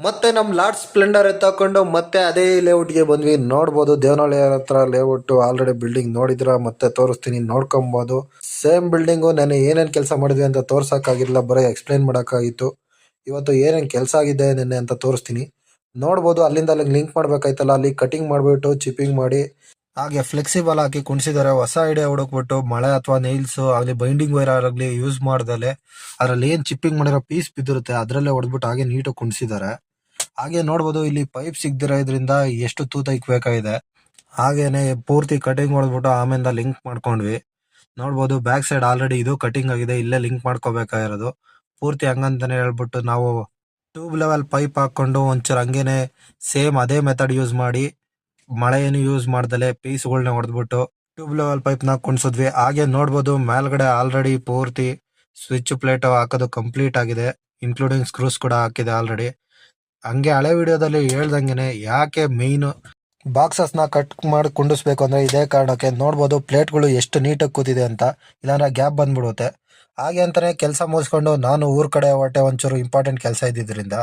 ಮತ್ತೆ ನಮ್ಮ lord Splendor ಎತ್ತಾಕೊಂಡು ಮತ್ತೆ ಅದೇ ಲೇಔಟ್ಗೆ ಬಂದ್ವಿ. ನೋಡ್ಬೋದು ದೇವನಹಳ್ಳಿ ಹತ್ರ ಲೇಔಟ್ ಆಲ್ರೆಡಿ ಬಿಲ್ಡಿಂಗ್ ನೋಡಿದ್ರ, ಮತ್ತೆ ತೋರಿಸ್ತೀನಿ ನೋಡ್ಕೊಬೋದು. Same building. ನಾನು ಏನೇನು ಕೆಲಸ ಮಾಡಿದ್ವಿ ಅಂತ ತೋರ್ಸಕ್ಕಾಗಿಲ್ಲ, ಬರೀ ಎಕ್ಸ್ಪ್ಲೈನ್ ಮಾಡೋಕ್ಕಾಗಿತ್ತು. ಇವತ್ತು ಏನೇನು ಕೆಲಸ ಆಗಿದೆ ನೆನ್ನೆ ಅಂತ ತೋರಿಸ್ತೀನಿ. ನೋಡ್ಬೋದು ಅಲ್ಲಿಂದ ಅಲ್ಲಿಗೆ ಲಿಂಕ್ ಮಾಡ್ಬೇಕಾಯ್ತಲ್ಲ, ಅಲ್ಲಿ ಕಟಿಂಗ್ ಮಾಡಿಬಿಟ್ಟು ಚಿಪ್ಪಿಂಗ್ ಮಾಡಿ ಹಾಗೆ ಫ್ಲೆಕ್ಸಿಬಲ್ ಹಾಕಿ ಕುಣಿಸಿದ್ದಾರೆ. ಹೊಸ ಐಡಿಯಾ ಹುಡುಕ್ಬಿಟ್ಟು ಮಳೆ ಅಥವಾ ನೈಲ್ಸ್ ಆಗಲಿ ಬೈಂಡಿಂಗ್ ವೈರ್ ಆಗಲಿ ಯೂಸ್ ಮಾಡ್ದಲೆ ಅದ್ರಲ್ಲಿ ಏನ್ ಚಿಪ್ಪಿಂಗ್ ಮಾಡಿರೋ ಪೀಸ್ ಬಿದ್ದಿರುತ್ತೆ ಅದರಲ್ಲೇ ಹೊಡೆದ್ಬಿಟ್ಟು ಹಾಗೆ ನೀಟಾಗಿ ಕುಣಿಸಿದ್ದಾರೆ. ಹಾಗೆ ನೋಡ್ಬೋದು ಇಲ್ಲಿ ಪೈಪ್ ಸಿಗದಿರೋ ಇದರಿಂದ ಎಷ್ಟು ತೂತ ಇಕ್ಬೇಕಾಗಿದೆ. ಹಾಗೇನೆ ಪೂರ್ತಿ ಕಟಿಂಗ್ ಹೊಡೆದ್ಬಿಟ್ಟು ಆಮೇಲೆ ಲಿಂಕ್ ಮಾಡ್ಕೊಂಡ್ವಿ. ನೋಡ್ಬೋದು ಬ್ಯಾಕ್ ಸೈಡ್ ಆಲ್ರೆಡಿ ಇದು ಕಟಿಂಗ್ ಆಗಿದೆ, ಇಲ್ಲೇ ಲಿಂಕ್ ಮಾಡ್ಕೋಬೇಕಾಗಿರೋದು. ಪೂರ್ತಿ ಹಂಗಂತಾನೆ ಹೇಳ್ಬಿಟ್ಟು ನಾವು ಟ್ಯೂಬ್ ಲೆವೆಲ್ ಪೈಪ್ ಹಾಕೊಂಡು ಒಂಚೂರು ಹಂಗೇನೆ ಸೇಮ್ ಅದೇ ಮೆಥಡ್ ಯೂಸ್ ಮಾಡಿ ಮಳೆ ಏನು ಯೂಸ್ ಮಾಡ್ದಲೆ ಪೀಸ್ಗಳನ್ನ ಹೊಡೆದ್ಬಿಟ್ಟು ಟ್ಯೂಬ್ ಲೆವೆಲ್ ಪೈಪ್ ನ ಕುಣಿಸಿದ್ವಿ. ಹಾಗೆ ನೋಡ್ಬೋದು ಮೇಲ್ಗಡೆ ಆಲ್ರೆಡಿ ಪೂರ್ತಿ ಸ್ವಿಚ್ ಪ್ಲೇಟ್ ಹಾಕೋದು ಕಂಪ್ಲೀಟ್ ಆಗಿದೆ, ಇನ್ಕ್ಲೂಡಿಂಗ್ ಸ್ಕ್ರೂಸ್ ಕೂಡ ಹಾಕಿದೆ ಆಲ್ರೆಡಿ. ಹಂಗೆ ಹಳೆ ವಿಡಿಯೋದಲ್ಲಿ ಹೇಳ್ದಂಗೆನೆ ಯಾಕೆ ಮೇನ್ ಬಾಕ್ಸಸ್ ನ ಕಟ್ ಮಾಡಿ ಕುಂಡಿಸ್ಬೇಕು ಅಂದ್ರೆ ಇದೇ ಕಾರಣಕ್ಕೆ. ನೋಡ್ಬೋದು ಪ್ಲೇಟ್ಗಳು ಎಷ್ಟು ನೀಟಾಗಿ ಕೂತಿದೆ ಅಂತ, ಇಲ್ಲಾಂದ್ರೆ ಗ್ಯಾಪ್ ಬಂದ್ಬಿಡುತ್ತೆ. ಹಾಗೆ ಅಂತಾನೆ ಕೆಲಸ ಮುಗಿಸ್ಕೊಂಡು ನಾನು ಊರ್ ಕಡೆ ಹೊಟ್ಟೆ, ಒಂಚೂರು ಇಂಪಾರ್ಟೆಂಟ್ ಕೆಲಸ ಇದ್ದಿದ್ರಿಂದ